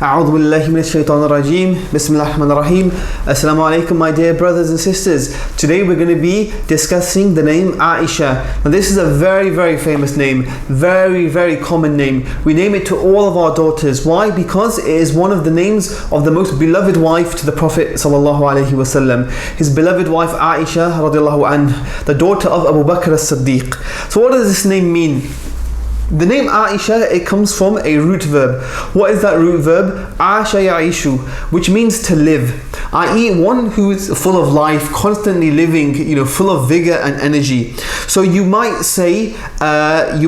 A'udhu billahi minash shaitanir rajeem. Bismillahir rahmanir rahim. Assalamu alaikum, my dear brothers and sisters. Today we're going to be discussing the name Aishah. Now this is a very, very famous name, very, very common name. We name it to all of our daughters. Why? Because it is one of the names of the most beloved wife to the Prophet sallallahu alaihi wasallam. His beloved wife Aishah radiallahu anha, the daughter of Abu Bakr as-Siddiq. So what does this name mean? The name Aishah, it comes from a root verb. What is that root verb? Aisha ya'ishu, which means to live, i.e. one who is full of life, constantly living, full of vigor and energy. So you might say Aisha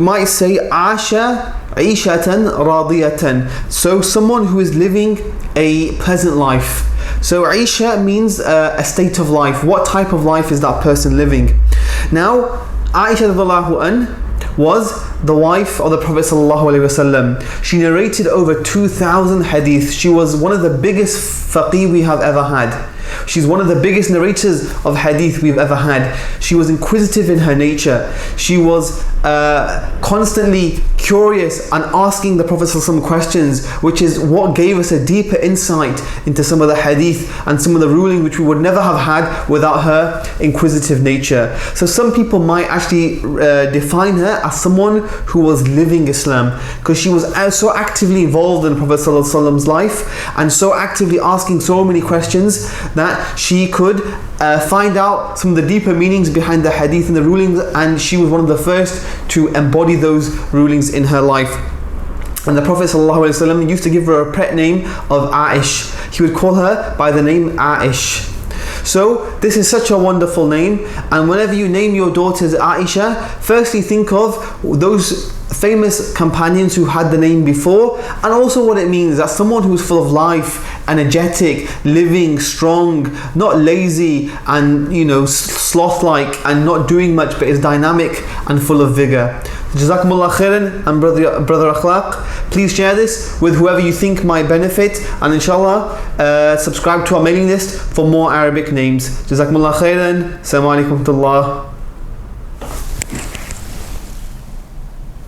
Aishatan radiyatan, so someone who is living a pleasant life. So Aisha means a state of life. What type of life is that person living? Now Aisha radiallahu anha was the wife of the Prophet ﷺ. She narrated over 2,000 hadith. She was one of the biggest faqih we have ever had. She's one of the biggest narrators of hadith we've ever had. She was inquisitive in her nature. She was constantly curious and asking the Prophet ﷺ questions, which is what gave us a deeper insight into some of the hadith and some of the ruling which we would never have had without her inquisitive nature. So some people might actually define her as someone who was living Islam, because she was so actively involved in the Prophet ﷺ's life and so actively asking so many questions that she could find out some of the deeper meanings behind the hadith and the rulings, and she was one of the first to embody those rulings in her life. And the Prophet ﷺ used to give her a pet name of Aish. He would call her by the name Aish. So this is such a wonderful name, and whenever you name your daughters Aisha, firstly think of those famous companions who had the name before, and also what it means, that someone who is full of life, energetic, living, strong, not lazy and sloth-like and not doing much, but is dynamic and full of vigor. Jazakumullah khairan, and brother akhlaq, please share this with whoever you think might benefit, and inshallah subscribe to our mailing list for more Arabic names. Jazakumullah khairan. Assalamu alaikum wa rahmatullah.